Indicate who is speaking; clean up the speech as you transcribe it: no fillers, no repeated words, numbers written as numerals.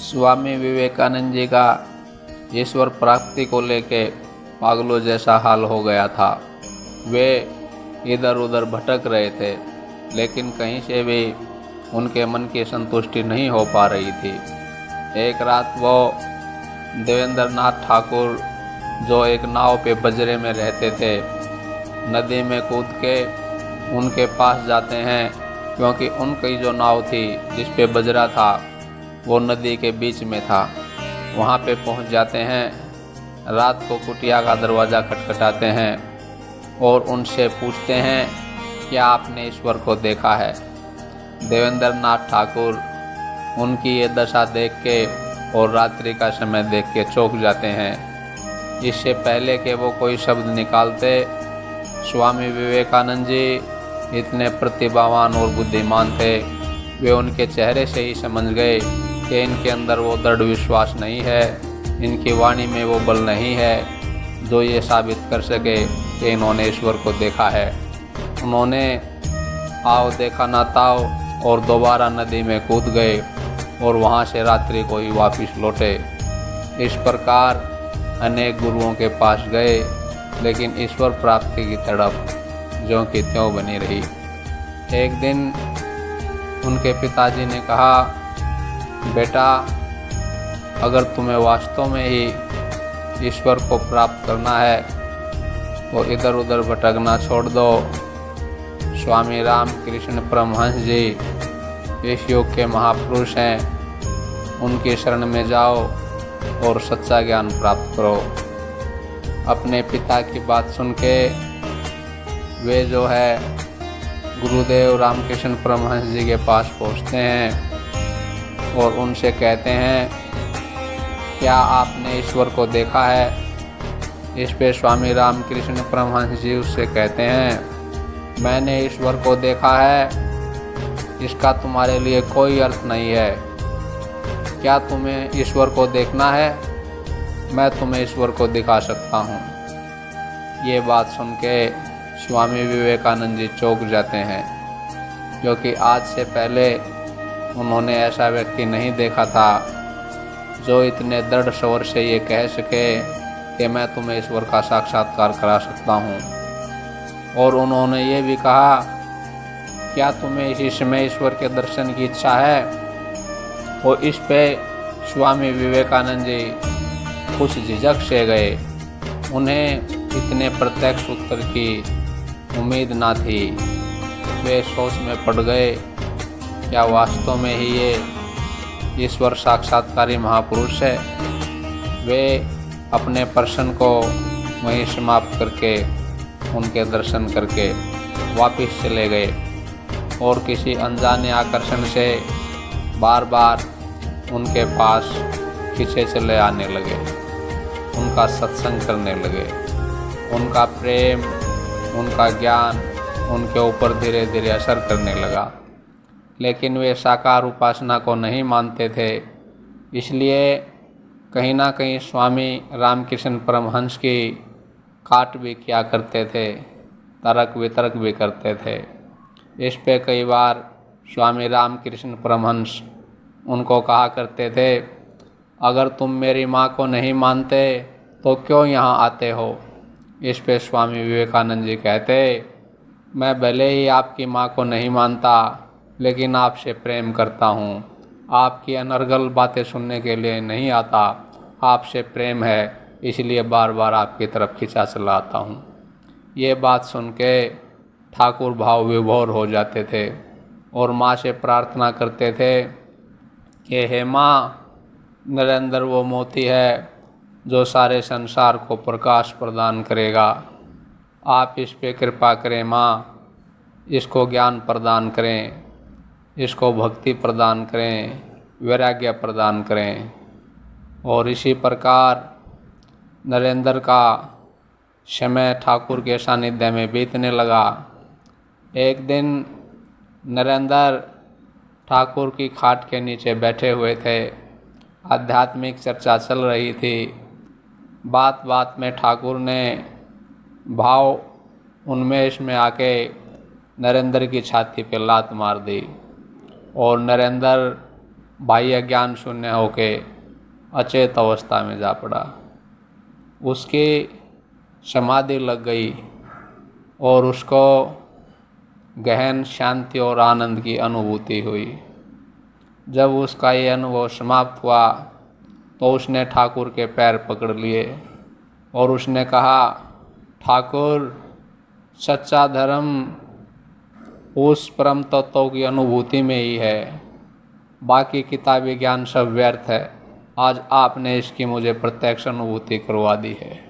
Speaker 1: स्वामी विवेकानंद जी का ईश्वर प्राप्ति को लेके पागलों जैसा हाल हो गया था। वे इधर उधर भटक रहे थे, लेकिन कहीं से भी उनके मन की संतुष्टि नहीं हो पा रही थी। एक रात वो देवेंद्र नाथ ठाकुर, जो एक नाव पे बजरे में रहते थे, नदी में कूद के उनके पास जाते हैं, क्योंकि उनकी जो नाव थी जिस पे बजरा था वो नदी के बीच में था। वहाँ पे पहुँच जाते हैं। रात को कुटिया का दरवाज़ा खटखटाते हैं और उनसे पूछते हैं, क्या आपने ईश्वर को देखा है? देवेंद्र नाथ ठाकुर उनकी ये दशा देख के और रात्रि का समय देख के चौंक जाते हैं। इससे पहले कि वो कोई शब्द निकालते, स्वामी विवेकानंद जी इतने प्रतिभावान और बुद्धिमान थे, वे उनके चेहरे से ही समझ गए कि इनके अंदर वो दृढ़ विश्वास नहीं है, इनकी वाणी में वो बल नहीं है जो ये साबित कर सके कि इन्होंने ईश्वर को देखा है। उन्होंने आओ देखा ना ताओ और दोबारा नदी में कूद गए और वहाँ से रात्रि को ही वापस लौटे। इस प्रकार अनेक गुरुओं के पास गए, लेकिन ईश्वर प्राप्ति की तड़प ज्यों की त्यों बनी रही। एक दिन उनके पिताजी ने कहा, बेटा, अगर तुम्हें वास्तव में ही ईश्वर को प्राप्त करना है तो इधर उधर भटकना छोड़ दो। स्वामी रामकृष्ण परमहंस जी इस युग के महापुरुष हैं, उनकी शरण में जाओ और सच्चा ज्ञान प्राप्त करो। अपने पिता की बात सुन के वे जो है गुरुदेव रामकृष्ण परमहंस जी के पास पहुँचते हैं और उनसे कहते हैं, क्या आपने ईश्वर को देखा है? इस पे स्वामी रामकृष्ण परमहंस जी उससे कहते हैं, मैंने ईश्वर को देखा है, इसका तुम्हारे लिए कोई अर्थ नहीं है। क्या तुम्हें ईश्वर को देखना है? मैं तुम्हें ईश्वर को दिखा सकता हूँ। ये बात सुन के स्वामी विवेकानंद जी चौंक जाते हैं, क्योंकि आज से पहले उन्होंने ऐसा व्यक्ति नहीं देखा था जो इतने दृढ़ स्वर से ये कह सके कि मैं तुम्हें ईश्वर का साक्षात्कार करा सकता हूँ। और उन्होंने ये भी कहा, क्या तुम्हें इसी समय ईश्वर के दर्शन की इच्छा है? तो इस पे स्वामी विवेकानंद जी कुछ झिझक से गए। उन्हें इतने प्रत्यक्ष उत्तर की उम्मीद ना थी। वे सोच में पड़ गए, क्या वास्तव में ही ये ईश्वर साक्षात्कारी महापुरुष है? वे अपने प्रश्न को वहीं समाप्त करके उनके दर्शन करके वापस चले गए और किसी अनजाने आकर्षण से बार बार उनके पास पीछे चले आने लगे, उनका सत्संग करने लगे। उनका प्रेम, उनका ज्ञान उनके ऊपर धीरे धीरे असर करने लगा। लेकिन वे साकार उपासना को नहीं मानते थे, इसलिए कहीं ना कहीं स्वामी रामकृष्ण परमहंस की काट भी किया करते थे, तर्क वितर्क भी करते थे। इस पे कई बार स्वामी रामकृष्ण परमहंस उनको कहा करते थे, अगर तुम मेरी माँ को नहीं मानते तो क्यों यहाँ आते हो? इस पे स्वामी विवेकानंद जी कहते, मैं भले ही आपकी माँ को नहीं मानता, लेकिन आपसे प्रेम करता हूँ। आपकी अनर्गल बातें सुनने के लिए नहीं आता, आपसे प्रेम है, इसलिए बार बार आपकी तरफ खिंचा चला आता हूँ। ये बात सुन के ठाकुर भाव विभोर हो जाते थे और माँ से प्रार्थना करते थे कि हे माँ, मेरे अंदर वो मोती है जो सारे संसार को प्रकाश प्रदान करेगा। आप इस पे कृपा करें माँ, इसको ज्ञान प्रदान करें, इसको भक्ति प्रदान करें, वैराग्य प्रदान करें। और इसी प्रकार नरेंद्र का समय ठाकुर के सानिध्य में बीतने लगा। एक दिन नरेंद्र ठाकुर की खाट के नीचे बैठे हुए थे, आध्यात्मिक चर्चा चल रही थी। बात बात में ठाकुर ने भाव उन्मेष में आके नरेंद्र की छाती पे लात मार दी और नरेंद्र बाह्य ज्ञान शून्य होके अचेत अवस्था में जा पड़ा। उसकी समाधि लग गई और उसको गहन शांति और आनंद की अनुभूति हुई। जब उसका ये अनुभव समाप्त हुआ तो उसने ठाकुर के पैर पकड़ लिए और उसने कहा, ठाकुर, सच्चा धर्म उस परम तत्व की अनुभूति में ही है, बाकी किताबी ज्ञान सब व्यर्थ है। आज आपने इसकी मुझे प्रत्यक्ष अनुभूति करवा दी है।